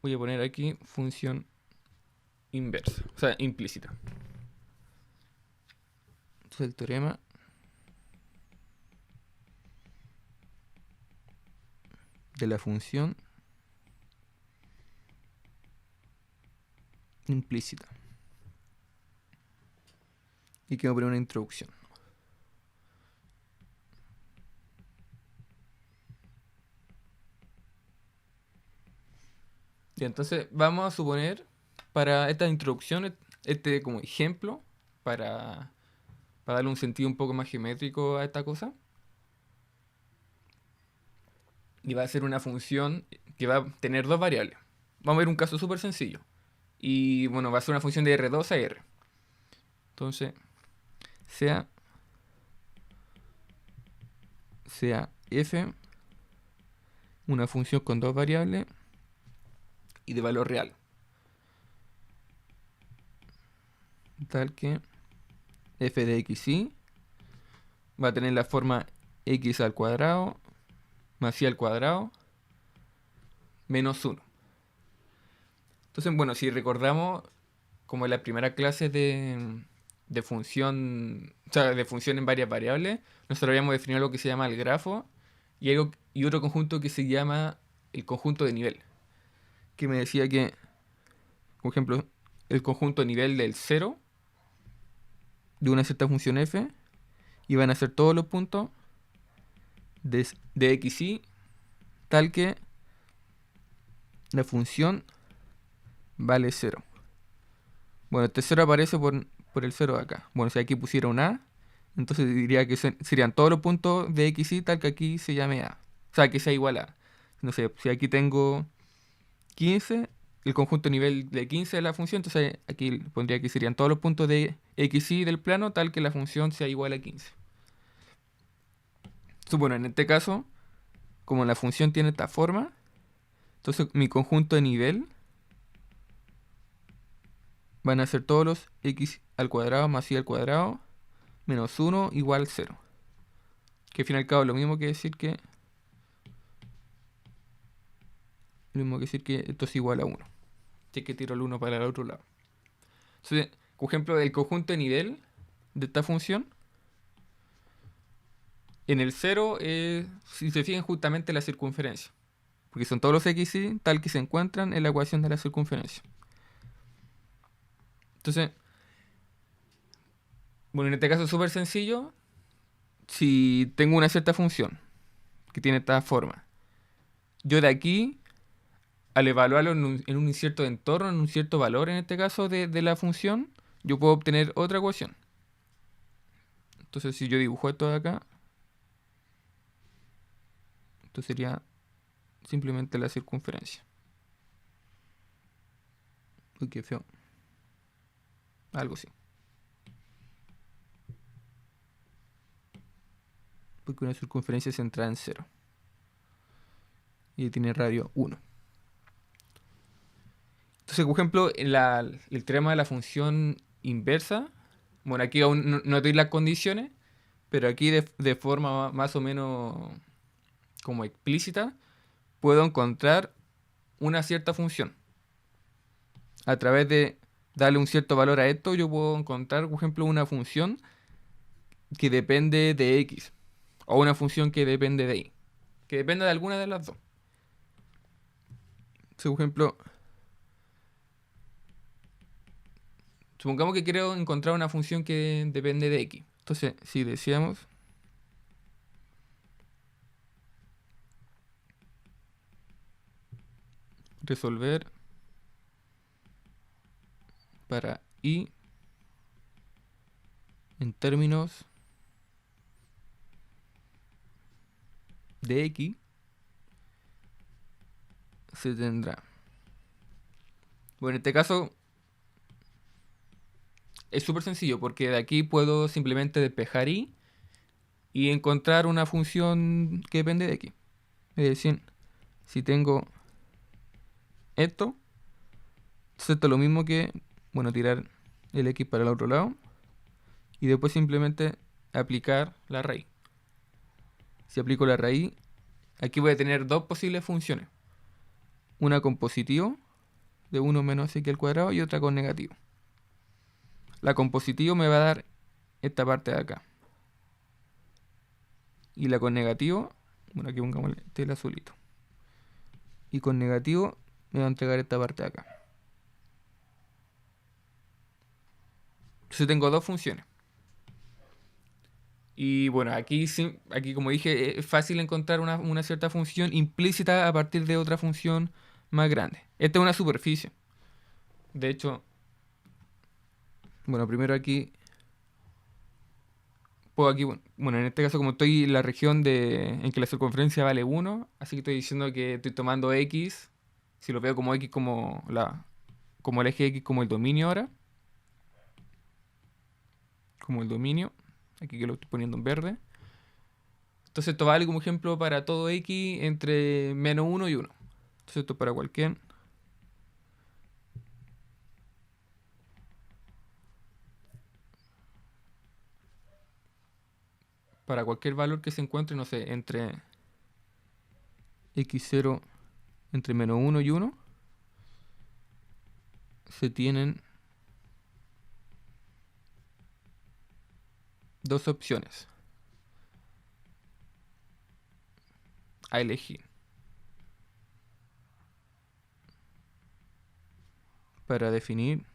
voy a poner aquí función inversa, o sea, implícita. Entonces el teorema de la función implícita. Y quiero poner una introducción. Y entonces vamos a suponer para esta introducción, este como ejemplo, para darle un sentido un poco más geométrico a esta cosa. Y va a ser una función que va a tener dos variables. Vamos a ver un caso súper sencillo. Y bueno, va a ser una función de R2 a R. Entonces, sea f una función con dos variables y de valor real. Tal que f de xy va a tener la forma x al cuadrado más y al cuadrado menos 1. Entonces, bueno, si recordamos como en la primera clase de función, o sea, de función en varias variables, nosotros habíamos definido algo que se llama el grafo y otro conjunto que se llama el conjunto de nivel. Que me decía que, por ejemplo, el conjunto de nivel del 0 de una cierta función f iban a ser todos los puntos de xy tal que la función vale 0. Bueno, este 0 aparece por el 0 de acá. Bueno, si aquí pusiera un a, entonces diría que serían todos los puntos de xy tal que aquí se llame a. O sea, que sea igual a. No sé, si aquí tengo 15, el conjunto nivel de 15 de la función, entonces aquí pondría que serían todos los puntos de xy del plano tal que la función sea igual a 15. Bueno, en este caso, como la función tiene esta forma, entonces mi conjunto de nivel van a ser todos los x al cuadrado más y al cuadrado menos 1 igual 0. Que al fin y al cabo es lo mismo que decir que esto es igual a 1. Si es que tiro el 1 para el otro lado. Entonces, por ejemplo, del conjunto de nivel de esta función, en el 0, si se fijan justamente la circunferencia. Porque son todos los xy tal que se encuentran en la ecuación de la circunferencia. Entonces, bueno, en este caso es súper sencillo. Si tengo una cierta función que tiene esta forma, yo de aquí, al evaluarlo en un cierto entorno, en un cierto valor, en este caso de la función, yo puedo obtener otra ecuación. Entonces, si yo dibujo esto de acá, esto sería simplemente la circunferencia. Uy, qué feo. Algo así. Porque una circunferencia es centrada en 0. Y tiene radio 1. Entonces, por ejemplo, el teorema de la función inversa, bueno, aquí aún no doy las condiciones, pero aquí de forma más o menos como explícita, puedo encontrar una cierta función. A través de darle un cierto valor a esto, yo puedo encontrar, por ejemplo, una función que depende de x, o una función que depende de y, que depende de alguna de las dos. Entonces, por ejemplo, supongamos que quiero encontrar una función que depende de x. Entonces, si decíamos resolver para y en términos de x, se tendrá. Bueno, en este caso es súper sencillo porque de aquí puedo simplemente despejar y encontrar una función que depende de x. Es decir, si tengo esto, entonces esto es lo mismo que, bueno, tirar el x para el otro lado y después simplemente aplicar la raíz. Si aplico la raíz, aquí voy a tener dos posibles funciones. Una con positivo de 1 menos x al cuadrado y otra con negativo. La con positivo me va a dar esta parte de acá. Y la con negativo, bueno, aquí pongamos el azulito. Y con negativo me va a entregar esta parte de acá. Entonces tengo dos funciones. Y bueno, aquí como dije, es fácil encontrar una cierta función implícita a partir de otra función más grande. Esta es una superficie. De hecho, bueno, primero aquí, puedo aquí, bueno, en este caso como estoy en la región en que la circunferencia vale 1, así que estoy diciendo que estoy tomando x, si lo veo como x como el eje x como el dominio ahora, como el dominio, aquí que lo estoy poniendo en verde. Entonces esto vale como ejemplo para todo x entre menos 1 y 1. Entonces esto es para cualquier valor que se encuentre, no sé, entre x0 entre menos 1 y 1, se tienen dos opciones a elegir para definir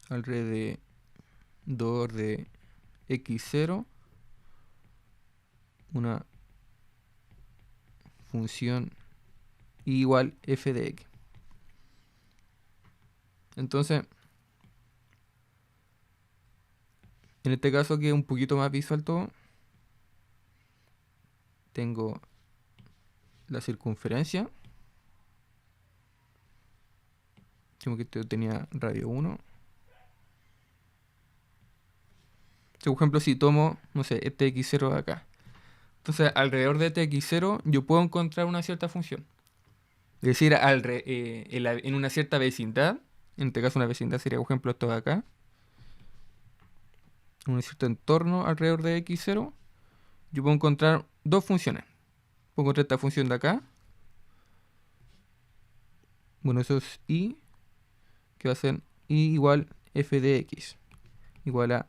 alrededor de x0 una función igual f de x. Entonces, en este caso que es un poquito más visual todo, tengo la circunferencia, como que esto tenía radio 1. Por ejemplo, si tomo, no sé, este x0 de acá, entonces alrededor de este x0 yo puedo encontrar una cierta función. Es decir, en una cierta vecindad, en este caso una vecindad sería, por ejemplo, esto de acá, en un cierto entorno alrededor de x0, yo puedo encontrar dos funciones. Puedo encontrar esta función de acá. Bueno, eso es y, que va a ser y igual f de x, igual a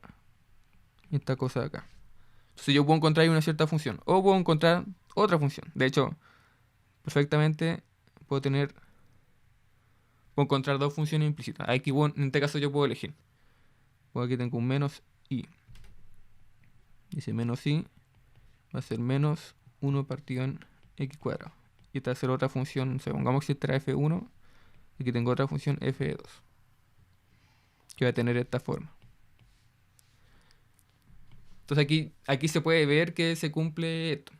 esta cosa de acá. Entonces yo puedo encontrar ahí una cierta función, o puedo encontrar otra función. De hecho, perfectamente puedo encontrar dos funciones implícitas. Aquí, bueno, en este caso yo puedo elegir. Pues aquí tengo un menos i. Dice menos i va a ser menos 1 partido en x cuadrado. Y esta va a ser otra función, supongamos que esta era f1, y aquí tengo otra función f de 2, que va a tener esta forma. Entonces aquí se puede ver que se cumple esto.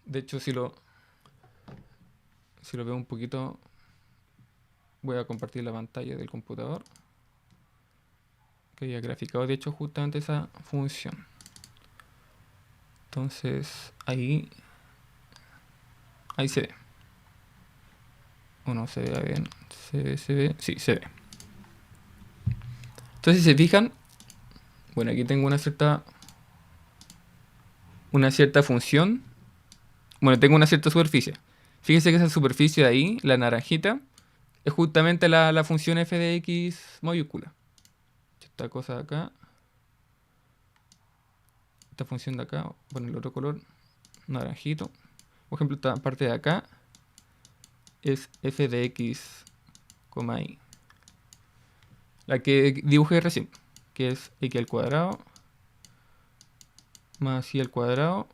De hecho, si lo veo un poquito, voy a compartir la pantalla del computador, que había graficado de hecho justamente esa función. Entonces ahí se ve. O no se ve bien. Se ve. Sí, se ve. Entonces si se fijan, bueno, aquí tengo una cierta función. Bueno, tengo una cierta superficie. Fíjense que esa superficie de ahí, la naranjita, es justamente la función f de x mayúscula. Esta cosa de acá, esta función de acá, bueno, el otro color, naranjito. Por ejemplo, esta parte de acá es f de x, y. La que dibujé recién, que es x al cuadrado más y al cuadrado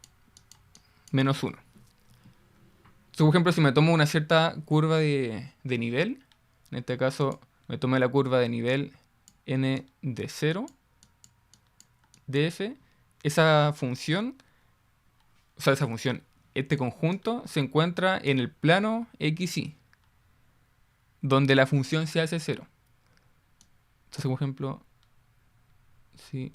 menos 1. Entonces, por ejemplo, si me tomo una cierta curva de nivel, en este caso me tomé la curva de nivel n de 0 de f, esa función, este conjunto se encuentra en el plano xy, donde la función se hace 0. Entonces, por ejemplo, si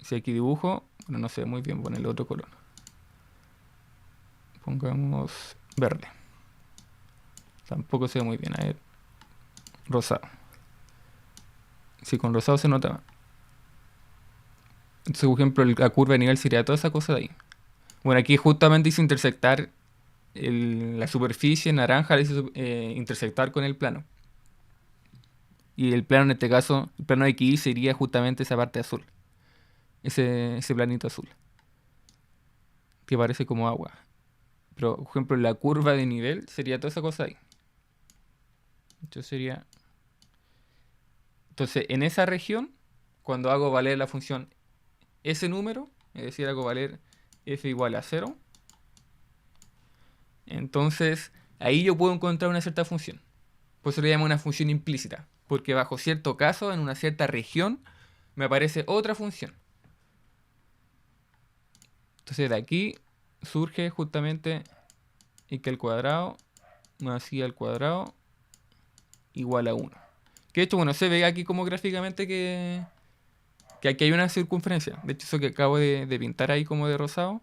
si aquí dibujo, bueno, no se ve muy bien, pon el otro color. Pongamos verde. Tampoco se ve muy bien, a ver, rosado. Si con rosado se nota más. Entonces, por ejemplo, la curva de nivel sería toda esa cosa de ahí. Bueno, aquí justamente dice intersectar la superficie naranja, dice intersectar con el plano. Y el plano en este caso, el plano X sería justamente esa parte azul. Ese planito azul. Que parece como agua. Pero, por ejemplo, la curva de nivel sería toda esa cosa ahí. Esto sería. Entonces, en esa región, cuando hago valer la función ese número, es decir, hago valer f igual a 0, entonces ahí yo puedo encontrar una cierta función. Por eso le llamo una función implícita. Porque bajo cierto caso, en una cierta región, me aparece otra función. Entonces de aquí surge justamente x al cuadrado más y al cuadrado igual a 1. Que de hecho, bueno, se ve aquí como gráficamente que aquí hay una circunferencia. De hecho, eso que acabo de pintar ahí como de rosado,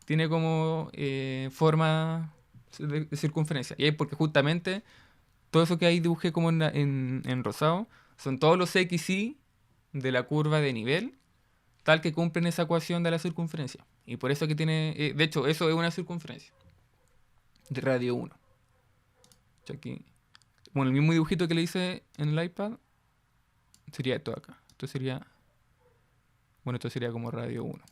tiene como forma de circunferencia. Y es porque justamente todo eso que ahí dibujé como en rosado son todos los xy de la curva de nivel, tal que cumplen esa ecuación de la circunferencia. Y por eso que tiene, de hecho, eso es una circunferencia de radio 1. Aquí, bueno, el mismo dibujito que le hice en el iPad sería esto acá. Esto sería, bueno, esto sería como radio 1.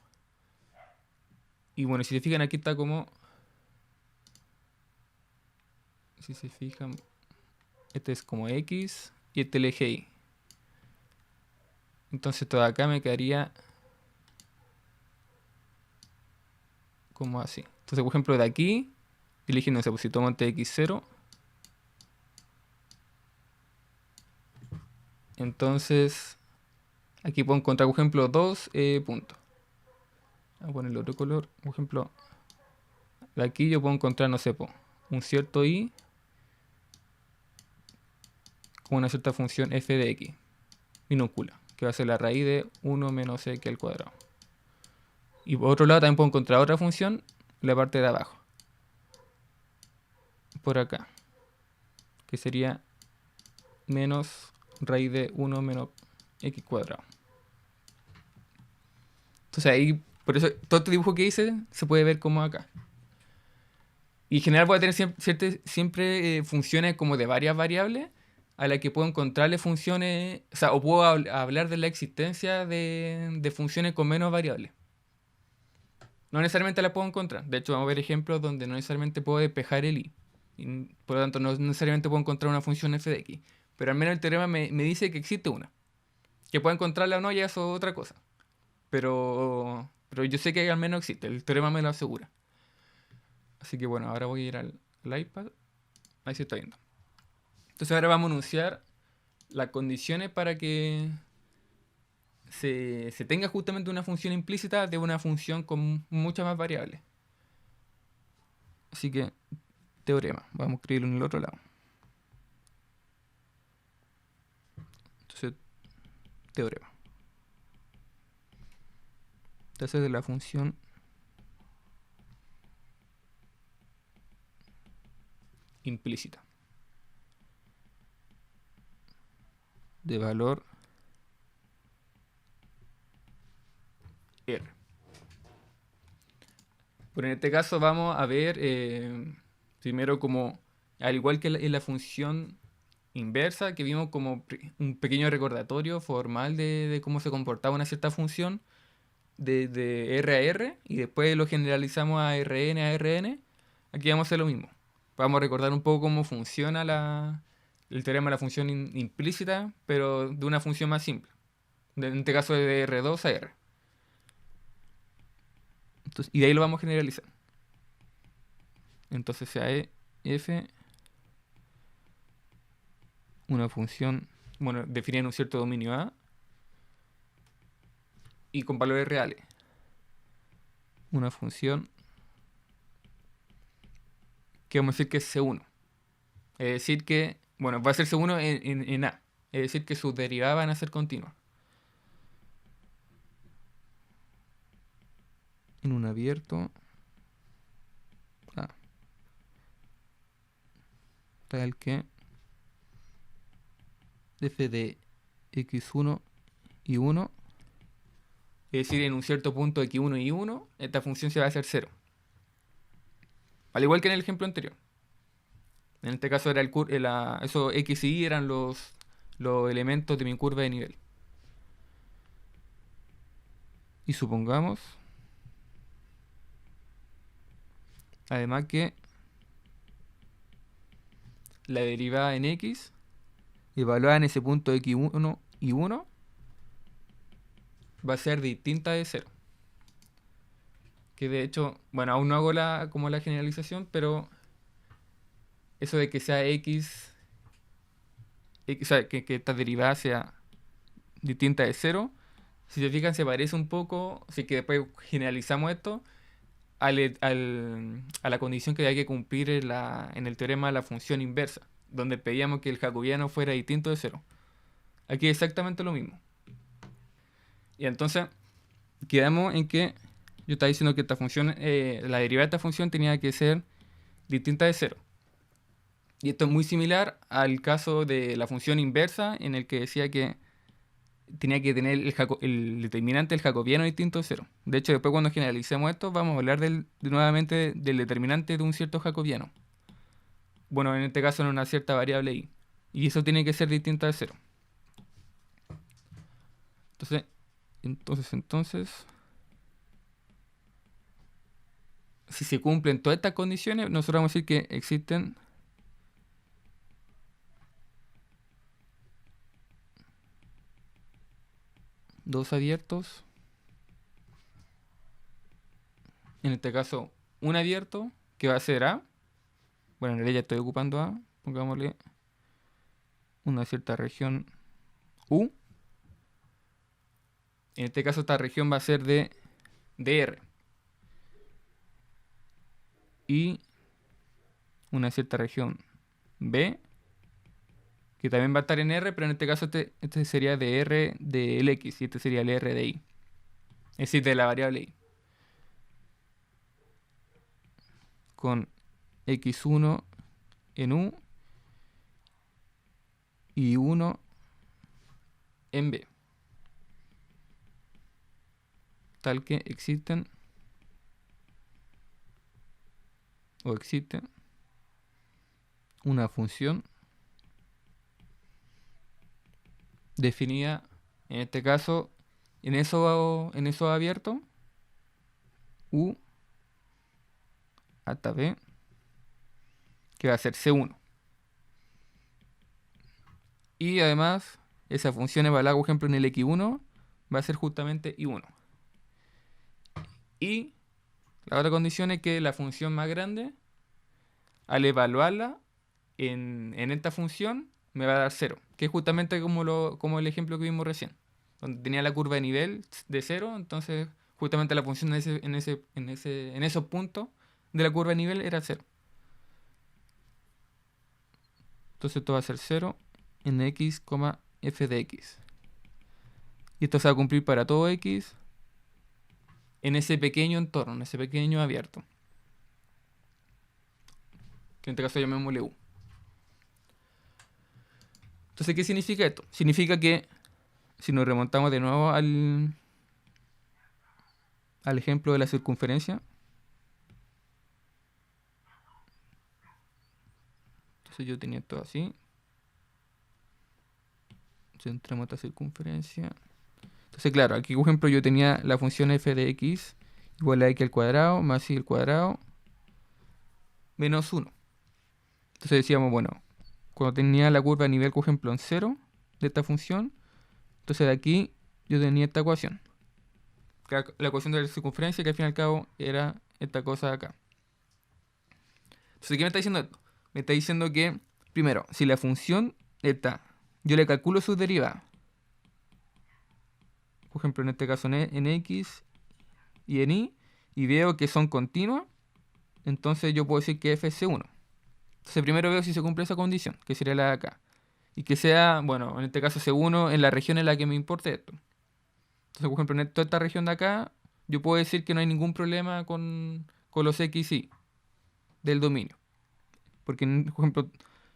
Y bueno, si se fijan, aquí está como, si se fijan, este es como X y este el eje Y. Entonces todo acá me quedaría como así. Entonces, por ejemplo, de aquí, eligiendo, no sé, pues si tomo este X0, entonces aquí puedo encontrar, por ejemplo, dos puntos. Voy a ponerle otro color. Por ejemplo, de aquí yo puedo encontrar, no sé, pues, un cierto Y con una cierta función f de x minúscula, que va a ser la raíz de 1 menos x al cuadrado. Y por otro lado también puedo encontrar otra función en la parte de abajo, por acá, que sería menos raíz de 1 menos x cuadrado. Entonces ahí, por eso todo este dibujo que hice se puede ver como acá. Y en general voy a tener siempre funciones como de varias variables a las que puedo encontrarle funciones, o sea, o puedo hablar de la existencia de funciones con menos variables. No necesariamente las puedo encontrar. De hecho, vamos a ver ejemplos donde no necesariamente puedo despejar el i. Y por lo tanto, no necesariamente puedo encontrar una función f de x. Pero al menos el teorema me dice que existe una. Que puedo encontrarla o no, ya eso es otra cosa. Pero yo sé que al menos existe. El teorema me lo asegura. Así que bueno, ahora voy a ir al iPad. Ahí se está viendo. Entonces ahora vamos a anunciar las condiciones para que se tenga justamente una función implícita de una función con muchas más variables. Así que, teorema. Vamos a escribirlo en el otro lado. Entonces, teorema. Entonces, de la función implícita de valor R. Pero en este caso vamos a ver primero como, al igual que en la función inversa, que vimos como un pequeño recordatorio formal de cómo se comportaba una cierta función de R a R, y después lo generalizamos a Rn a Rn. Aquí vamos a hacer lo mismo. Vamos a recordar un poco cómo funciona el teorema de la función implícita, pero de una función más simple. En este caso de R2 a R. Entonces, y de ahí lo vamos a generalizar. Entonces sea f una función, bueno, definida en un cierto dominio A y con valores reales. Una función que vamos a decir que es C1. Es decir que, bueno, va a ser C1 en A. Es decir que sus derivadas van a ser continuas. En un abierto A. Tal que f de x1 y 1, es decir, en un cierto punto x1 y 1, esta función se va a hacer 0. Al igual que en el ejemplo anterior. En este caso era eso x y y eran los elementos de mi curva de nivel. Y supongamos, además, que la derivada en x evaluada en ese punto x1 y 1 va a ser distinta de 0. Que de hecho, bueno, aún no hago como la generalización, pero eso de que sea x, o sea, que esta derivada sea distinta de 0, si se fijan se parece un poco, así que después generalizamos esto a la condición que hay que cumplir en el teorema de la función inversa, donde pedíamos que el jacobiano fuera distinto de 0. Aquí es exactamente lo mismo. Y entonces quedamos en que yo estaba diciendo que esta función, la derivada de esta función tenía que ser distinta de 0. Y esto es muy similar al caso de la función inversa, en el que decía que tenía que tener el determinante del jacobiano distinto de 0. De hecho, después cuando generalicemos esto, vamos a hablar nuevamente del determinante de un cierto jacobiano. Bueno, en este caso en una cierta variable y. Y eso tiene que ser distinto de 0. Entonces, si se cumplen todas estas condiciones, nosotros vamos a decir que existen dos abiertos. En este caso, un abierto que va a ser A. Bueno, en realidad ya estoy ocupando A. Pongámosle una cierta región U. En este caso, esta región va a ser de R. Y una cierta región B, que también va a estar en R, pero en este caso este sería de R del X y este sería el R de Y. Es decir, de la variable Y. Con X1 en U y 1 en B. Tal que existe una función definida, en este caso, en eso abierto, U hasta B, que va a ser C1. Y además, esa función evaluada, por ejemplo, en el X1, va a ser justamente Y1. Y la otra condición es que la función más grande, al evaluarla en esta función, me va a dar 0. Que es justamente como el ejemplo que vimos recién. Donde tenía la curva de nivel de 0, entonces justamente la función en esos puntos de la curva de nivel era 0. Entonces esto va a ser 0 en x, f de x. Y esto se va a cumplir para todo x en ese pequeño entorno, en ese pequeño abierto. Que en este caso llamémosle U. Entonces, ¿qué significa esto? Significa que si nos remontamos de nuevo al ejemplo de la circunferencia. Entonces yo tenía esto así. Centremos esta circunferencia. Entonces, claro, aquí por ejemplo yo tenía la función f de x igual a x al cuadrado más y al cuadrado menos 1. Entonces decíamos, bueno, cuando tenía la curva a nivel, por ejemplo, en 0 de esta función, entonces de aquí yo tenía esta ecuación. La ecuación de la circunferencia, que al fin y al cabo era esta cosa de acá. Entonces, ¿qué me está diciendo esto? Me está diciendo que, primero, si la función esta, yo le calculo sus derivadas, por ejemplo, en este caso en x y en y, y veo que son continuas, entonces yo puedo decir que f es C1. Entonces primero veo si se cumple esa condición, que sería la de acá. Y que sea, bueno, en este caso C1 en la región en la que me importe esto. Entonces, por ejemplo, en toda esta región de acá, yo puedo decir que no hay ningún problema con los x y y del dominio. Porque, por ejemplo,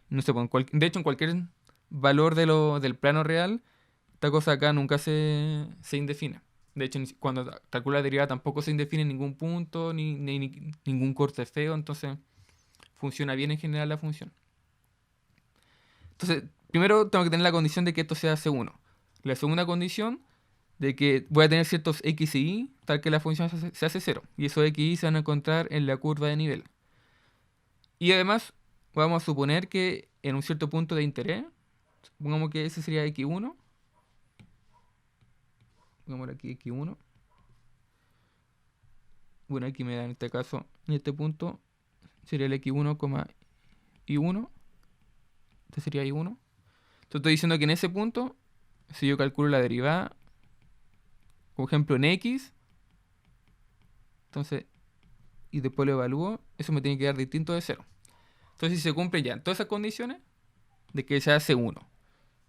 no sé, de hecho en cualquier valor del plano real, esta cosa acá nunca se indefine. De hecho, cuando calcula la derivada tampoco se indefine ningún punto, ni ningún corte feo, entonces funciona bien en general la función. Entonces, primero tengo que tener la condición de que esto sea C1. La segunda condición de que voy a tener ciertos x y y, tal que la función se hace 0. Y esos x y y se van a encontrar en la curva de nivel. Y además, vamos a suponer que en un cierto punto de interés, supongamos que ese sería x1. Pongámosle aquí x1. Bueno, aquí me da en este caso, en este punto, sería el x1, y1. Este sería y1. Entonces estoy diciendo que en ese punto, si yo calculo la derivada, por ejemplo en x, entonces, y después lo evalúo, eso me tiene que dar distinto de 0. Entonces si se cumplen ya todas esas condiciones, de que se hace 1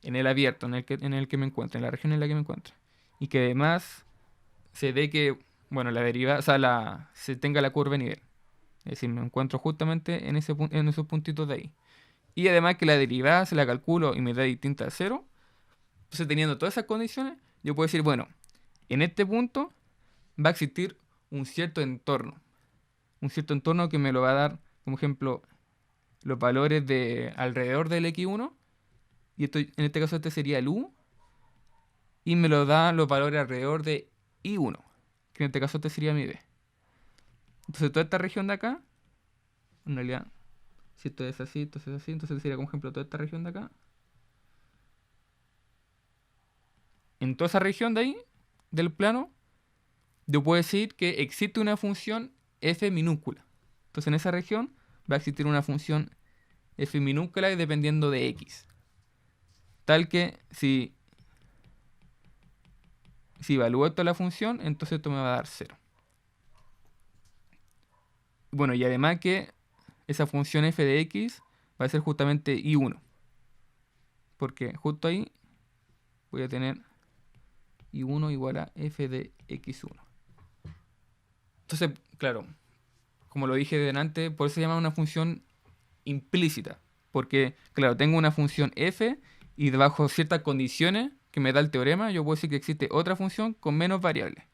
en el abierto, en el que me encuentro, en la región en la que me encuentro, y que además se dé que, bueno, la derivada, o sea, se tenga la curva de nivel. Es decir, me encuentro justamente en esos puntitos de ahí. Y además que la derivada se la calculo y me da distinta a 0. Entonces, teniendo todas esas condiciones, yo puedo decir, bueno, en este punto va a existir un cierto entorno. Un cierto entorno que me lo va a dar, como ejemplo, los valores de alrededor del x1. Y esto, en este caso este sería el u. Y me lo da los valores alrededor de y1. Que en este caso este sería mi b. Entonces toda esta región de acá, en realidad, si esto es así, entonces es así, entonces sería como ejemplo toda esta región de acá. En toda esa región de ahí, del plano, yo puedo decir que existe una función f minúscula. Entonces en esa región va a existir una función f minúscula dependiendo de x. Tal que si evalúo esto la función, entonces esto me va a dar 0. Bueno, y además que esa función f de x va a ser justamente y1. Porque justo ahí voy a tener y1 igual a f de x1. Entonces, claro, como lo dije delante, por eso se llama una función implícita. Porque, claro, tengo una función f y bajo ciertas condiciones que me da el teorema, yo puedo decir que existe otra función con menos variables.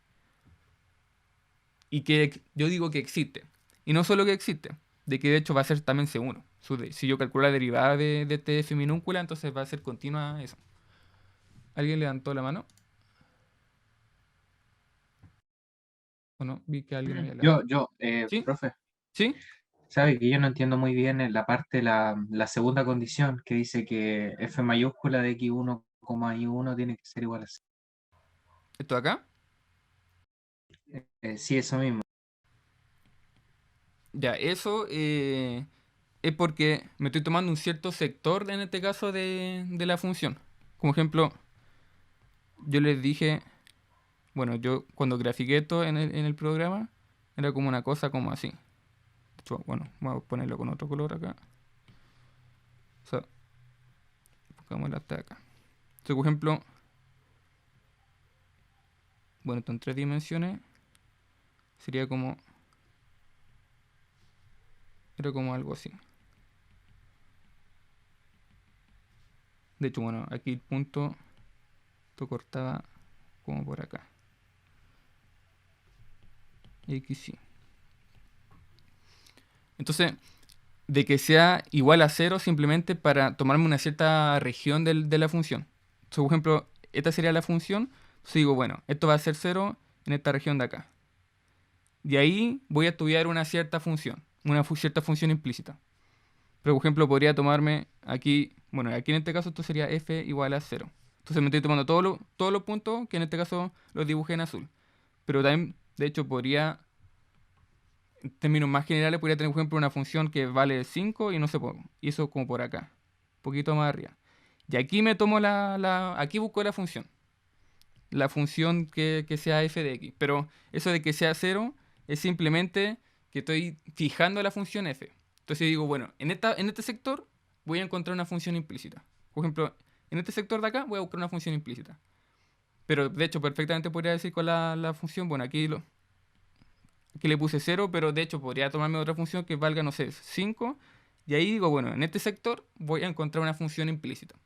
Y que yo digo que existe. Y no solo que existe, de que de hecho va a ser también C1. Si yo calculo la derivada de este f minúscula, entonces va a ser continua eso. ¿Alguien levantó la mano? ¿O no? Vi que alguien había levantado. ¿Sí? Profe, ¿Sí? sabe que yo no entiendo muy bien en la parte, la segunda condición que dice que f mayúscula de x1, y1 tiene que ser igual a 0. ¿Esto de acá? Sí, eso mismo. Ya, eso es porque me estoy tomando un cierto sector, en este caso, de la función. Como ejemplo, yo les dije, bueno, yo cuando grafiqué esto en el programa, era como una cosa como así. De hecho, bueno, vamos a ponerlo con otro color acá. O sea, pongámoslo hasta acá. Entonces, por ejemplo, bueno, esto en 3 dimensiones sería como... Era como algo así. De hecho, bueno, aquí el punto, esto cortaba como por acá. X, y. Entonces, de que sea igual a 0 simplemente para tomarme una cierta región de la función. Entonces, por ejemplo, esta sería la función. Entonces digo, bueno, esto va a ser 0 en esta región de acá. De ahí voy a estudiar una cierta función, una cierta función implícita. Pero, por ejemplo, podría tomarme aquí, bueno, aquí en este caso esto sería f igual a 0. Entonces me estoy tomando todos los puntos que en este caso los dibujé en azul. Pero también, de hecho, podría, en términos más generales, podría tener, por ejemplo, una función que vale 5 y no sé, y eso como por acá, un poquito más arriba. Y aquí me tomo aquí busco la función que sea f de x. Pero eso de que sea 0 es simplemente que estoy fijando la función f. Entonces digo, bueno, en este sector voy a encontrar una función implícita. Por ejemplo, en este sector de acá voy a buscar una función implícita. Pero de hecho, perfectamente podría decir con la función, bueno, aquí le puse 0, pero de hecho podría tomarme otra función que valga, no sé, 5. Y ahí digo, bueno, en este sector voy a encontrar una función implícita.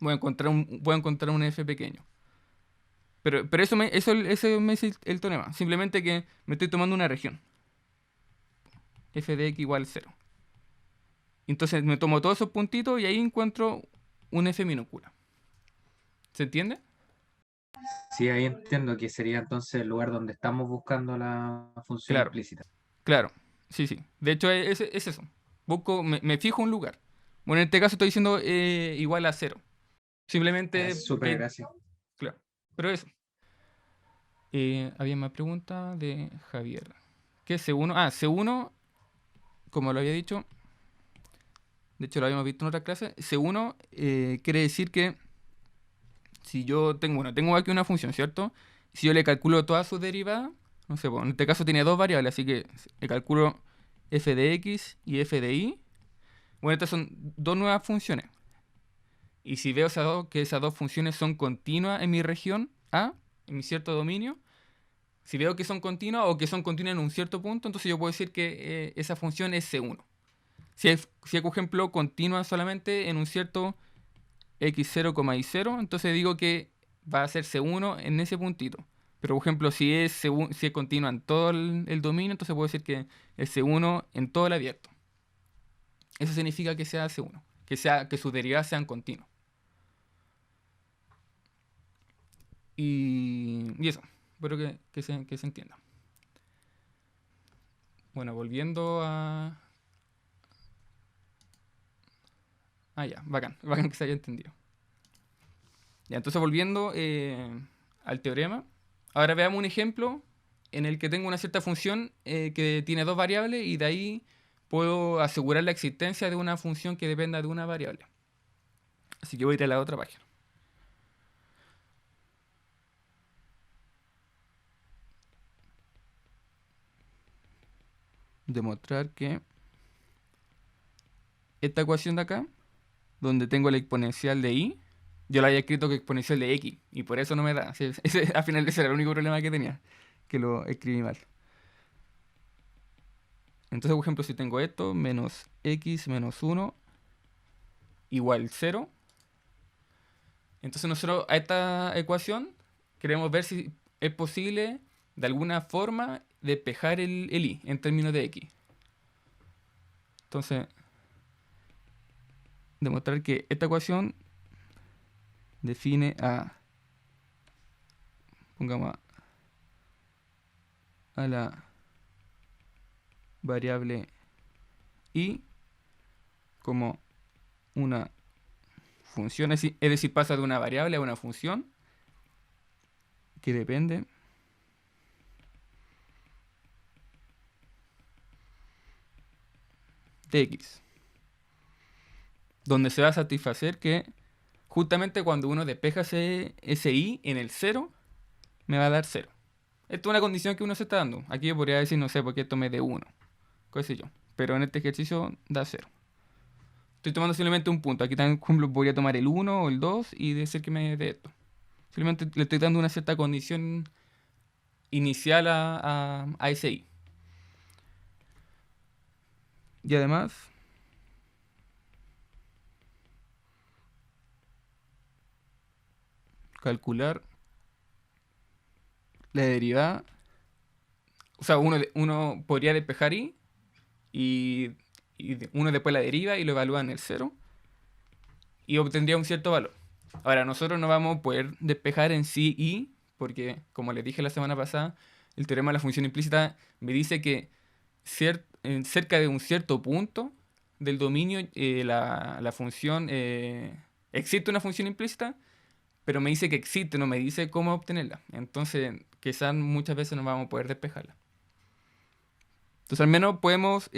voy a encontrar un f pequeño. Pero eso me es el teorema. Simplemente que me estoy tomando una región. F de x igual 0. Entonces me tomo todos esos puntitos y ahí encuentro un f minúscula. ¿Se entiende? Sí, ahí entiendo que sería entonces el lugar donde estamos buscando la función Claro, implícita. claro. Sí, sí. De hecho es eso. Me fijo un lugar. Bueno, en este caso estoy diciendo igual a 0. Simplemente, Es súper, gracias. claro. Pero eso. Había más preguntas de Javier. ¿Qué es C1? Ah, C1, como lo había dicho, de hecho lo habíamos visto en otra clase. C1 quiere decir que si yo tengo, bueno, tengo aquí una función, ¿cierto? Si yo le calculo todas sus derivadas, no sé, pues, en este caso tiene dos variables, así que le calculo f de x y f de y. Bueno, estas son dos nuevas funciones. Y si veo que esas dos funciones son continuas en mi región A, en mi cierto dominio, si veo que son continuas o que son continuas en un cierto punto, entonces yo puedo decir que esa función es C1. Si hay, por ejemplo, continua solamente en un cierto x0, y0, entonces digo que va a ser C1 en ese puntito. Pero, por ejemplo, si es continua en todo el dominio, entonces puedo decir que es C1 en todo el abierto. Eso significa que sea C1, que sus derivadas sean continuas. Y eso, espero que se entienda. Bueno, volviendo a... Ah, ya, bacán, bacán que se haya entendido. Ya, entonces volviendo al teorema, ahora veamos un ejemplo en el que tengo una cierta función que tiene dos variables y de ahí puedo asegurar la existencia de una función que dependa de una variable. Así que voy a ir a la otra página. Demostrar que esta ecuación de acá, donde tengo la exponencial de y, yo la había escrito que exponencial de x, y por eso no me da. Al final ese era el único problema que tenía, que lo escribí mal. Entonces, por ejemplo, si tengo esto, menos x menos 1 igual 0, entonces nosotros a esta ecuación queremos ver si es posible de alguna forma despejar el y en términos de x. Entonces, demostrar que esta ecuación define pongamos a la variable y como una función, es decir, pasa de una variable a una función que depende de x, donde se va a satisfacer que justamente cuando uno despeja ese y en el 0, me va a dar 0. Esto es una condición que uno se está dando. Aquí yo podría decir, no sé, porque esto me dé 1, qué sé yo, pero en este ejercicio da 0. Estoy tomando simplemente un punto. Aquí también, por ejemplo, podría tomar el 1 o el 2 y decir que me dé esto. Simplemente le estoy dando una cierta condición inicial a ese i. Y además, calcular la derivada. O sea, uno podría despejar y uno después la deriva y lo evalúa en el 0 y obtendría un cierto valor. Ahora, nosotros no vamos a poder despejar en sí y, porque, como les dije la semana pasada, el teorema de la función implícita me dice que cerca de un cierto punto del dominio la función existe una función implícita, pero me dice que existe, no me dice cómo obtenerla. Entonces, quizás muchas veces no vamos a poder despejarla. Entonces, al menos podemos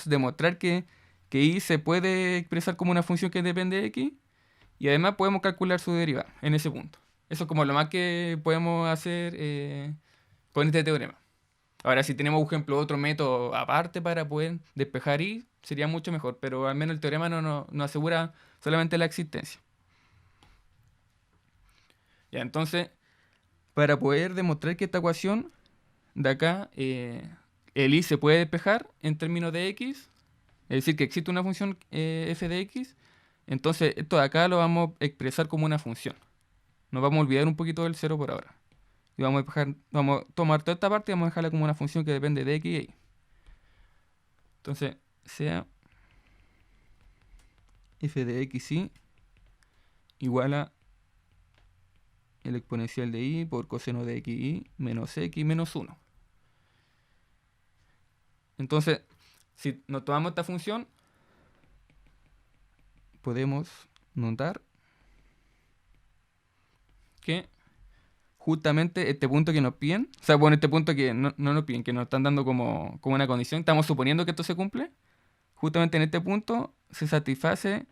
demostrar que y se puede expresar como una función que depende de x y además podemos calcular su derivada en ese punto. Eso es como lo más que podemos hacer con este teorema. Ahora, si tenemos, por ejemplo, otro método aparte para poder despejar y, sería mucho mejor, pero al menos el teorema no asegura solamente la existencia. Ya, entonces, para poder demostrar que esta ecuación de acá, el y se puede despejar en términos de x, es decir, que existe una función f de x, Entonces, esto de acá lo vamos a expresar como una función. Nos vamos a olvidar un poquito del 0 por ahora. Y vamos a tomar toda esta parte y vamos a dejarla como una función que depende de x y y. Entonces, sea f de x y igual a el exponencial de y por coseno de xy menos x menos 1. Entonces, si nos tomamos esta función, podemos notar que justamente este punto que nos piden, o sea, bueno, este punto que no nos piden, que nos están dando como una condición, estamos suponiendo que esto se cumple, justamente en este punto se satisface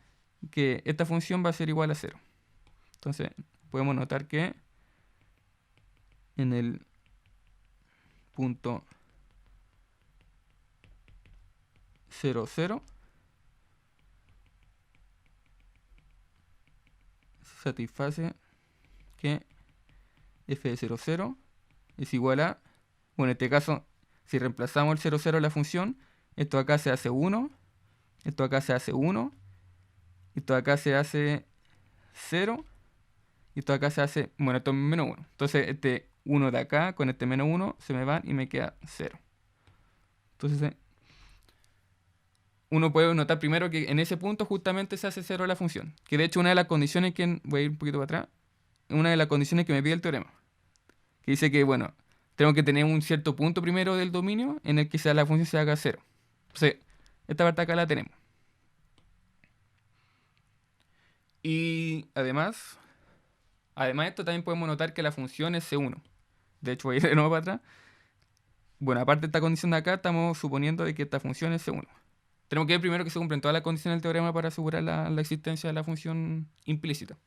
que esta función va a ser igual a 0. Entonces, podemos notar que en el punto 0, 0 se satisface que f de 0, 0 es igual a, bueno, en este caso, si reemplazamos el 0, 0 en la función, esto acá se hace 1, esto acá se hace 1, esto acá se hace 0, y esto acá se hace, bueno, esto es menos 1. Entonces este 1 de acá con este menos 1 se me van y me queda 0. Entonces uno puede notar primero que en ese punto justamente se hace 0 la función. Que de hecho una de las condiciones que, voy a ir un poquito para atrás, una de las condiciones que me pide el teorema. Que dice que, bueno, tengo que tener un cierto punto primero del dominio en el que la función se haga 0. Entonces, esta parte acá la tenemos. Y además de esto también podemos notar que la función es C1. De hecho, voy a ir de nuevo para atrás. Bueno, aparte de esta condición de acá, estamos suponiendo de que esta función es C1. Tenemos que ver primero que se cumplen todas las condiciones del teorema para asegurar la existencia de la función implícita.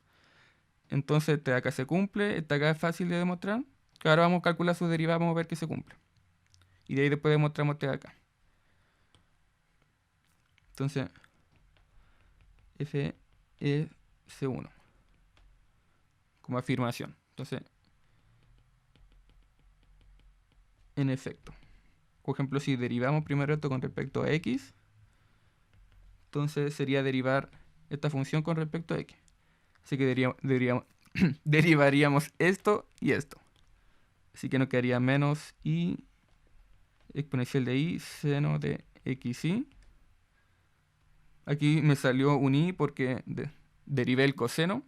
Entonces, este de acá se cumple, este de acá es fácil de demostrar. Que ahora vamos a calcular su derivada, vamos a ver que se cumple. Y de ahí después demostramos este de acá. Entonces, f es C1 como afirmación. Entonces, en efecto, por ejemplo, si derivamos primero esto con respecto a x, entonces sería derivar esta función con respecto a x. Así que derivaríamos esto y esto. Así que nos quedaría menos y exponencial de y seno de xy. Aquí me salió un i porque derivé el coseno.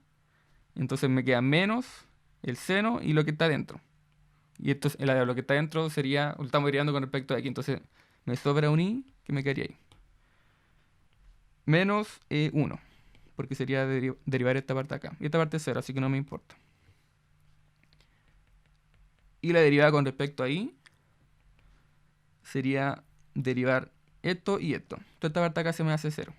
Entonces me queda menos el seno y lo que está dentro. Y esto lo que está dentro sería, lo estamos derivando con respecto a aquí. Entonces me sobra un i que me quedaría ahí. Menos 1. Porque sería derivar esta parte acá. Y esta parte es 0, así que no me importa. Y la derivada con respecto a i sería derivar esto y esto. Toda esta parte acá se me hace 0.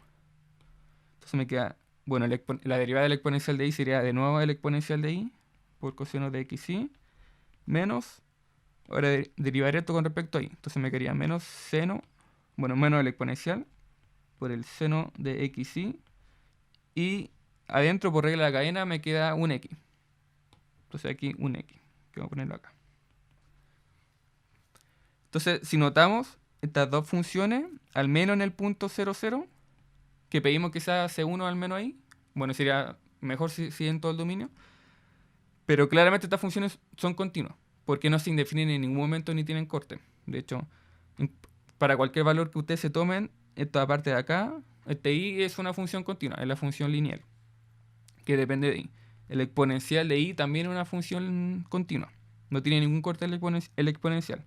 Entonces me queda, bueno, la derivada del exponencial de i sería de nuevo el exponencial de i por coseno de xy menos, ahora derivar esto con respecto a i. Entonces me quedaría menos seno, bueno, menos el exponencial por el seno de xy y adentro por regla de la cadena me queda un x. Entonces aquí un x, que vamos a ponerlo acá. Entonces, si notamos, estas dos funciones, al menos en el punto 0, 0, que pedimos que sea C1 al menos ahí, bueno, sería mejor si en todo el dominio, pero claramente estas funciones son continuas, porque no se indefinen en ningún momento ni tienen corte. De hecho, para cualquier valor que ustedes se tomen, esta parte de acá, este i es una función continua, es la función lineal, que depende de i. El exponencial de i también es una función continua, no tiene ningún corte el exponencial.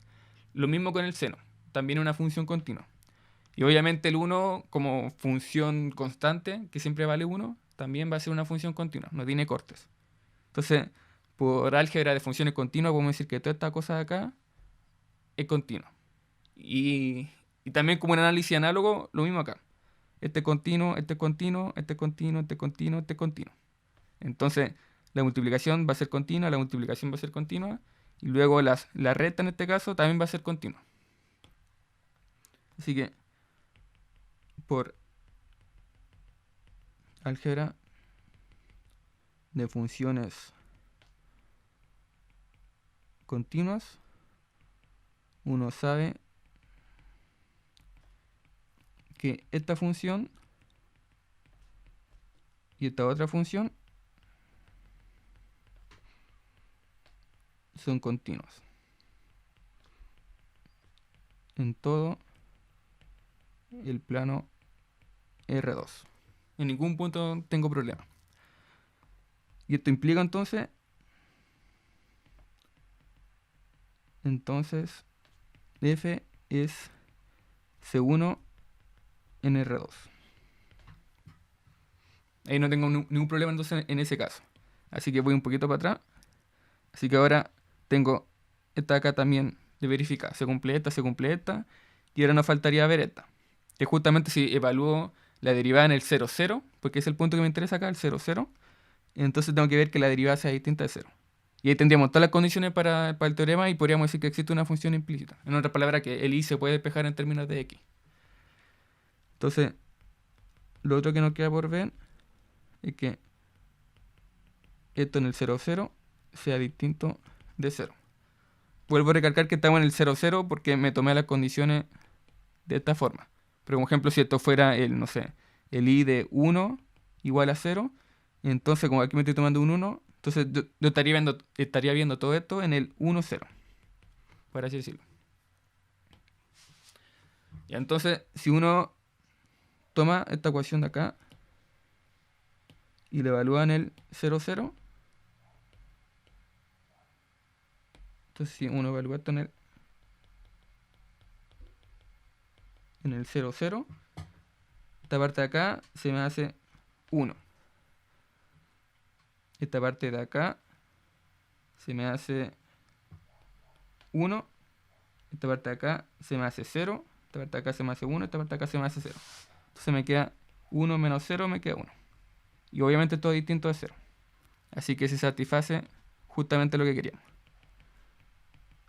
Lo mismo con el seno, también es una función continua. Y obviamente el 1 como función constante, que siempre vale 1, también va a ser una función continua, no tiene cortes. Entonces, por álgebra de funciones continuas, podemos decir que toda esta cosa de acá es continua. Y también como un análisis análogo, lo mismo acá. Este continuo, este continuo, este continuo, este continuo, este continuo. Entonces, la multiplicación va a ser continua, la multiplicación va a ser continua, y luego la recta en este caso también va a ser continua. Así que, por álgebra de funciones continuas, uno sabe que esta función y esta otra función son continuos en todo el plano R2. En ningún punto tengo problema. Y esto implica entonces f es C1 en R2. Ahí no tengo ningún problema entonces en ese caso. Así que voy un poquito para atrás. Así que ahora tengo esta acá también de verificar. Se cumple esta. Y ahora nos faltaría ver esta. Que justamente si evalúo la derivada en el 0, 0, porque es el punto que me interesa acá, el 0, 0, entonces tengo que ver que la derivada sea distinta de 0. Y ahí tendríamos todas las condiciones para el teorema y podríamos decir que existe una función implícita. En otras palabras, que el i se puede despejar en términos de x. Entonces, lo otro que nos queda por ver es que esto en el 0, 0 sea distinto de 0. Vuelvo a recalcar que estamos en el 0, 0 porque me tomé las condiciones de esta forma. Pero, por ejemplo, si esto fuera el, no sé, el i de 1 igual a 0, entonces como aquí me estoy tomando un 1, entonces yo estaría viendo todo esto en el 1, 0. Por así decirlo. Y entonces, si uno toma esta ecuación de acá y la evalúa en el 0, 0, entonces si uno evalúa esto en el 0, 0, esta parte de acá se me hace 1. Esta parte de acá se me hace 1. Esta parte de acá se me hace 0. Esta parte de acá se me hace 1. Esta parte de acá se me hace 0. Entonces me queda 1 menos 0, me queda 1. Y obviamente todo distinto de 0. Así que se satisface justamente lo que queríamos.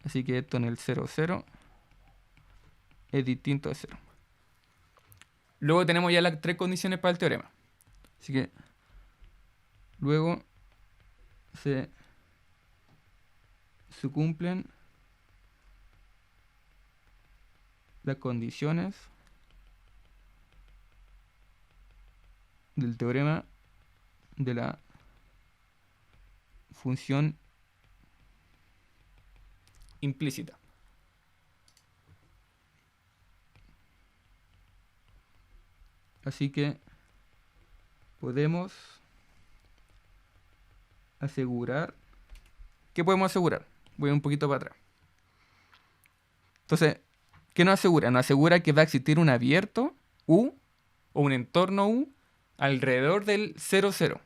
Así que esto en el 0, 0 es distinto de 0. Luego tenemos ya las tres condiciones para el teorema. Así que luego se cumplen las condiciones del teorema de la función implícita. Así que podemos asegurar. ¿Qué podemos asegurar? Voy un poquito para atrás. Entonces, ¿qué nos asegura? Nos asegura que va a existir un abierto U o un entorno U alrededor del 0, 0.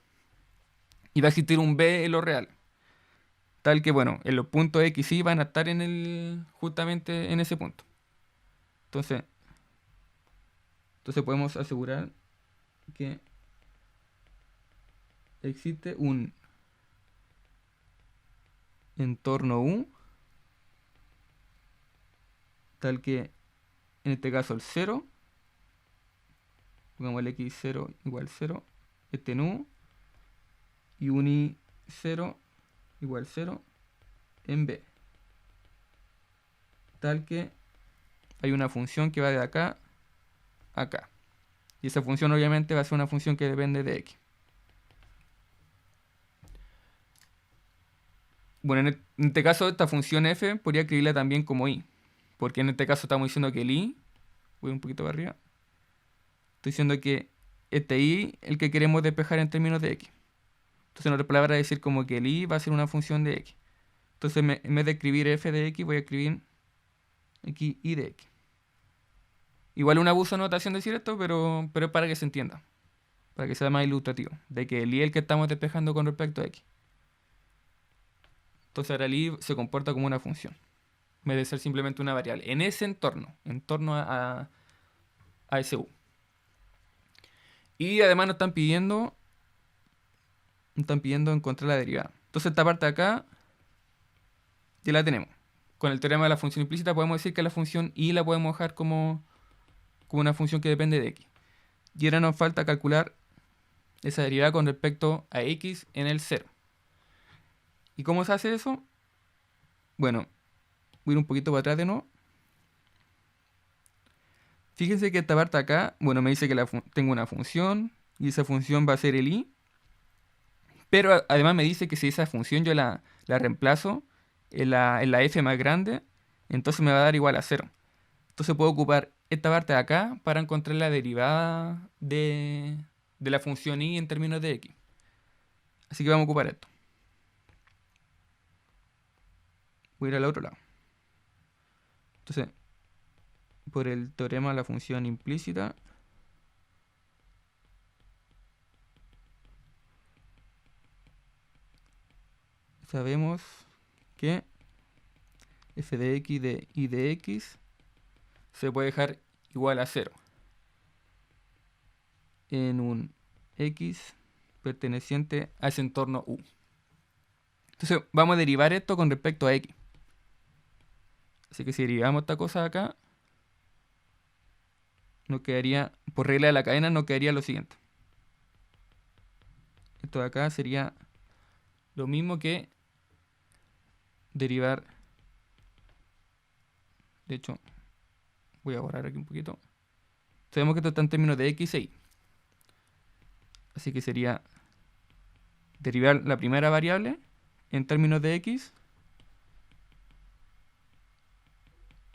Y va a existir un B en lo real. Tal que, bueno, en los puntos X y Y van a estar justamente en ese punto. Entonces podemos asegurar que existe un entorno U tal que en este caso el 0, pongamos el x0 igual 0, este en U, y un i0 igual 0 en B, tal que hay una función que va de acá a acá, y esa función obviamente va a ser una función que depende de x. Bueno, en este caso esta función f podría escribirla también como i, porque en este caso estamos diciendo que el i, voy un poquito para arriba, estoy diciendo que este i es el que queremos despejar en términos de x. Entonces en otras palabras decir como que el i va a ser una función de x. Entonces en vez de escribir f de x voy a escribir x y de x. Igual un abuso de notación decir esto, pero es para que se entienda, para que sea más ilustrativo, de que el i es el que estamos despejando con respecto a x. Entonces ahora el i se comporta como una función, en vez de ser simplemente una variable, en ese entorno a ese u. Y además nos están pidiendo encontrar la derivada. Entonces esta parte de acá ya la tenemos. Con el teorema de la función implícita podemos decir que la función y la podemos dejar como una función que depende de x. Y ahora nos falta calcular esa derivada con respecto a x en el 0. ¿Y cómo se hace eso? Bueno, voy a ir un poquito para atrás de nuevo. Fíjense que esta parte acá, bueno, me dice que tengo una función y esa función va a ser el i. Pero además me dice que si esa función yo la reemplazo en la f más grande, entonces me va a dar igual a cero. Entonces puedo ocupar esta parte de acá para encontrar la derivada de la función y en términos de x. Así que vamos a ocupar esto. Voy a ir al otro lado. Entonces, por el teorema de la función implícita, sabemos que f de x de y de x se puede dejar igual a 0 en un x perteneciente a ese entorno U. Entonces vamos a derivar esto con respecto a x. Así que si derivamos esta cosa de acá, nos quedaría, por regla de la cadena, nos quedaría lo siguiente. Esto de acá sería lo mismo que derivar. De hecho, voy a borrar aquí un poquito. Sabemos que esto está en términos de x e y. Así que sería derivar la primera variable en términos de x.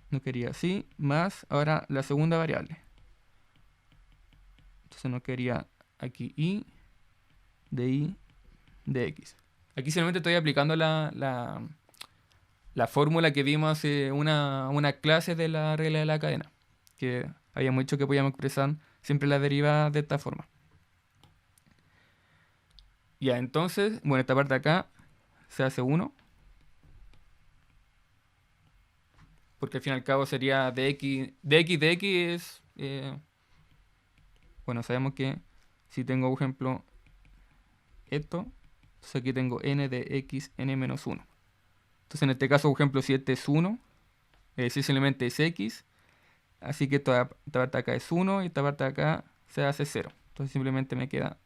Nos quedaría así, más ahora la segunda variable. Entonces nos quedaría aquí y de x. Aquí simplemente estoy aplicando la fórmula que vimos hace una clase de la regla de la cadena. Que habíamos dicho que podíamos expresar siempre la derivada de esta forma. Ya, entonces, bueno, esta parte de acá se hace 1. Porque al fin y al cabo sería de x. De x es... bueno, sabemos que si tengo, por ejemplo, esto, entonces aquí tengo n de x, n menos 1. Entonces en este caso, por ejemplo, si este es 1, si simplemente es x, así que esta parte de acá es 1 y esta parte de acá se hace 0. Entonces simplemente me queda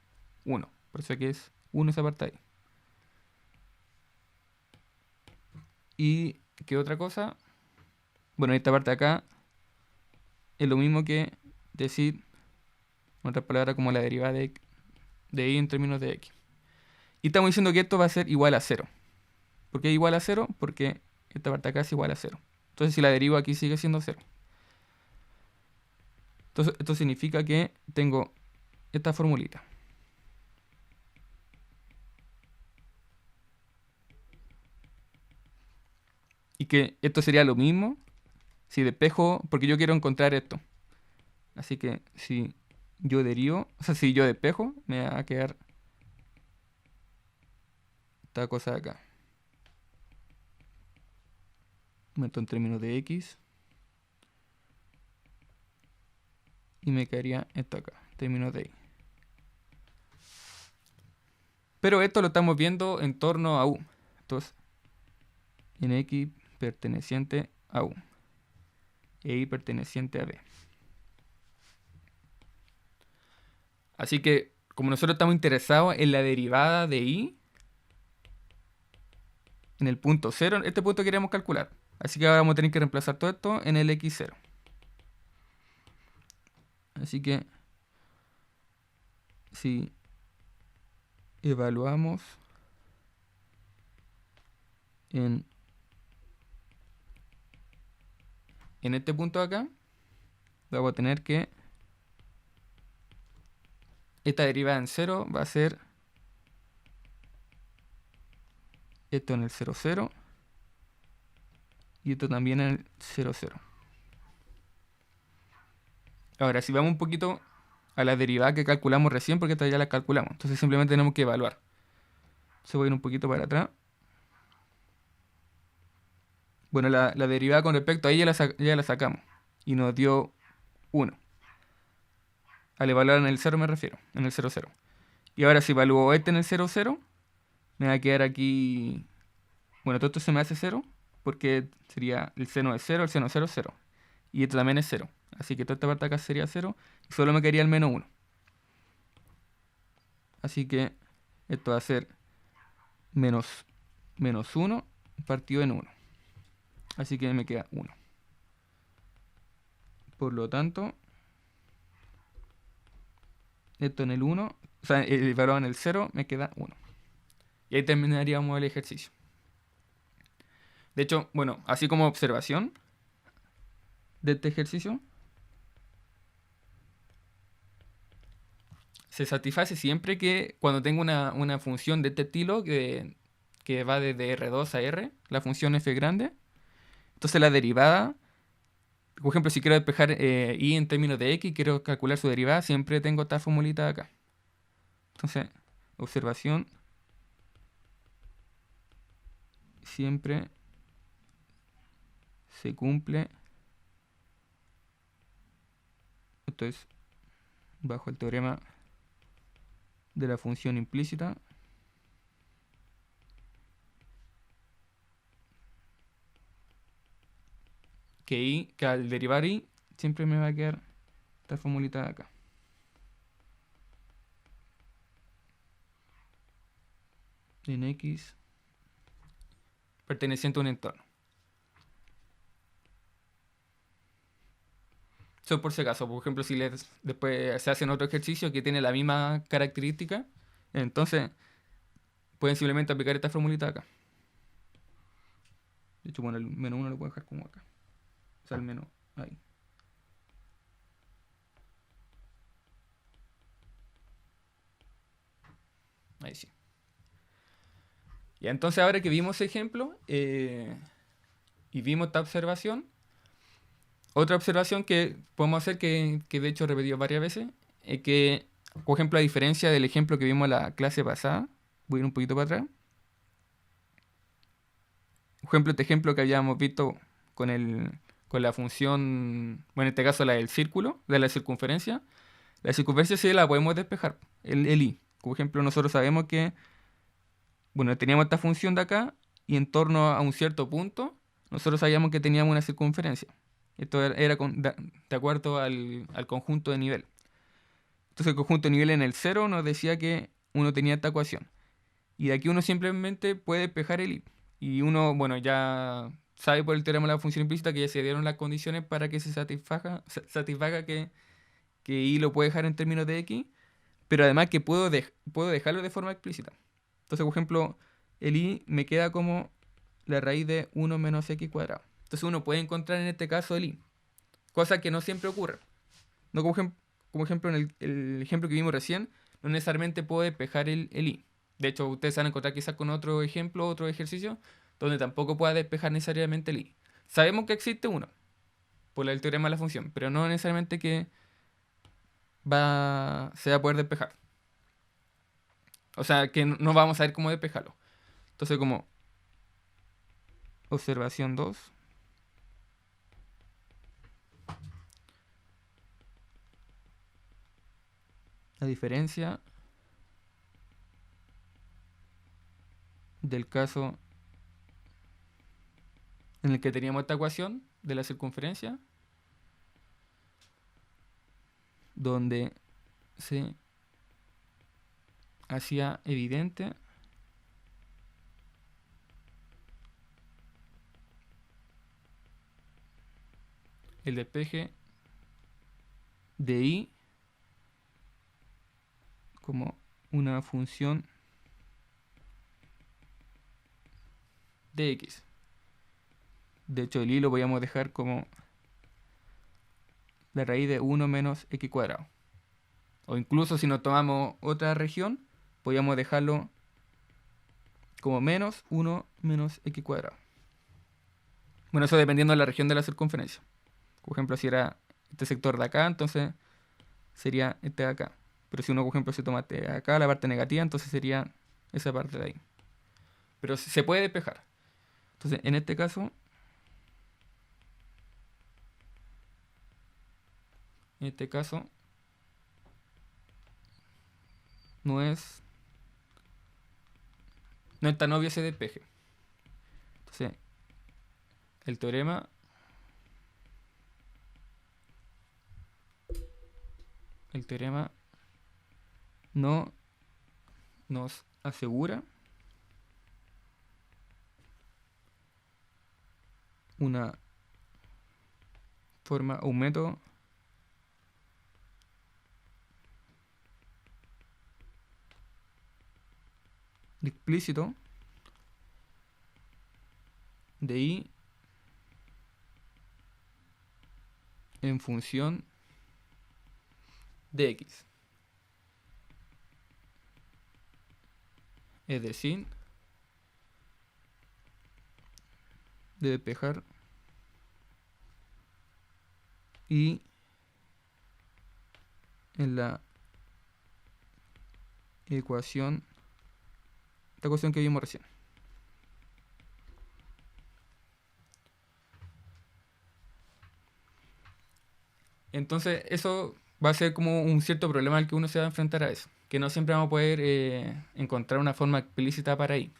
1. Por eso aquí es 1 esa parte ahí. ¿Y qué otra cosa? Bueno, esta parte de acá es lo mismo que decir, en otras palabras, como la derivada de y en términos de x. Y estamos diciendo que esto va a ser igual a 0. ¿Por qué igual a 0? Porque esta parte de acá es igual a 0. Entonces si la derivo aquí sigue siendo 0. Entonces esto significa que tengo esta formulita. Y que esto sería lo mismo si despejo, porque yo quiero encontrar esto. Así que si yo derivo, o sea, si yo despejo, me va a quedar esta cosa de acá. Meto en términos de x. Y me quedaría esto acá, en términos de y. Pero esto lo estamos viendo en torno a u. Entonces, en x perteneciente a u. E y perteneciente a b. Así que, como nosotros estamos interesados en la derivada de y, en el punto 0, este punto queremos calcular. Así que ahora vamos a tener que reemplazar todo esto en el x0. Así que, si evaluamos en este punto de acá, vamos a tener que esta derivada en 0 va a ser esto en el 0, 0 y esto también en el 0, 0. Ahora, si vamos un poquito a la derivada que calculamos recién, porque esta ya la calculamos, entonces simplemente tenemos que evaluar. Se voy a ir un poquito para atrás. Bueno, la derivada con respecto a ella ya la sacamos y nos dio 1. Al evaluar en el 0 me refiero, en el 0, 0. Y ahora si evalúo este en el 0, 0, me va a quedar aquí... Bueno, todo esto se me hace 0, porque sería el seno de 0, el seno de 0 es 0. Y esto también es 0. Así que toda esta parte acá sería 0, y solo me quedaría el menos 1. Así que esto va a ser menos 1 partido en 1. Así que me queda 1. Por lo tanto, esto en el 1, o sea, evaluado en el 0, me queda 1. Y ahí terminaríamos el ejercicio. De hecho, bueno, así como observación de este ejercicio, se satisface siempre que cuando tengo una función de este estilo que va desde R2 a R, la función f grande, entonces la derivada, por ejemplo, si quiero despejar y en términos de x, quiero calcular su derivada, siempre tengo esta formulita de acá. Entonces, observación, siempre se cumple. Esto es bajo el teorema de la función implícita. Que al derivar y siempre me va a quedar esta formulita de acá. En X perteneciente a un entorno. Eso por si acaso, por ejemplo, si después se hacen otro ejercicio que tiene la misma característica, entonces pueden simplemente aplicar esta formulita de acá. De hecho, bueno, el menos 1 lo puedo dejar como acá. O sea, el menos ahí. Ahí sí. Y entonces ahora que vimos ese ejemplo y vimos esta observación, otra observación que podemos hacer, que de hecho he repetido varias veces, es que, por ejemplo, a diferencia del ejemplo que vimos en la clase pasada, voy a ir un poquito para atrás. Por ejemplo, este ejemplo que habíamos visto con la función, bueno, en este caso la del círculo, de la circunferencia. La circunferencia sí la podemos despejar, el i. Por ejemplo, nosotros sabemos que, bueno, teníamos esta función de acá y en torno a un cierto punto, nosotros sabíamos que teníamos una circunferencia. Esto era de acuerdo al conjunto de nivel. Entonces el conjunto de nivel en el 0 nos decía que uno tenía esta ecuación. Y de aquí uno simplemente puede despejar el i. Y uno, bueno, ya sabe por el teorema de la función implícita que ya se dieron las condiciones para que se satisfaga que i lo puede dejar en términos de x, pero además que puedo dejarlo de forma explícita. Entonces, por ejemplo, el i me queda como la raíz de 1 menos x cuadrado. Entonces uno puede encontrar en este caso el i, cosa que no siempre ocurre. No como ejemplo en el ejemplo que vimos recién, no necesariamente puedo despejar el i. De hecho, ustedes van a encontrar quizás con otro ejemplo, otro ejercicio, donde tampoco pueda despejar necesariamente el i. Sabemos que existe uno, por el teorema de la función, pero no necesariamente que se va a poder despejar. O sea, que no vamos a ver cómo despejarlo. Entonces, como observación 2, la diferencia del caso en el que teníamos esta ecuación de la circunferencia, donde se hacía evidente el despeje de i como una función de x. De hecho, el i lo podíamos dejar como la raíz de 1 menos x cuadrado. O incluso si nos tomamos otra región, podríamos dejarlo como menos 1 menos x cuadrado. Bueno, eso dependiendo de la región de la circunferencia. Por ejemplo, si era este sector de acá, entonces sería este de acá. Pero si uno, por ejemplo, se toma este de acá, la parte negativa, entonces sería esa parte de ahí. Pero se puede despejar. Entonces, en este caso, no es tan obvio ese despeje. Entonces, el teorema no nos asegura una forma o un método explícito de y en función de x. Es decir, de despejar y en la ecuación, esta ecuación que vimos recién. Entonces eso va a ser como un cierto problema al que uno se va a enfrentar a eso, que no siempre vamos a poder encontrar una forma explícita para y.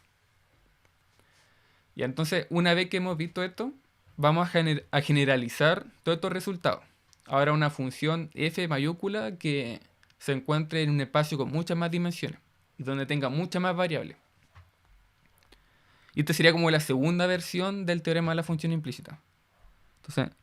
Y entonces, una vez que hemos visto esto, vamos a generalizar todos estos resultados. Ahora una función f mayúscula que se encuentre en un espacio con muchas más dimensiones y donde tenga muchas más variables. Y esta sería como la segunda versión del teorema de la función implícita. Entonces,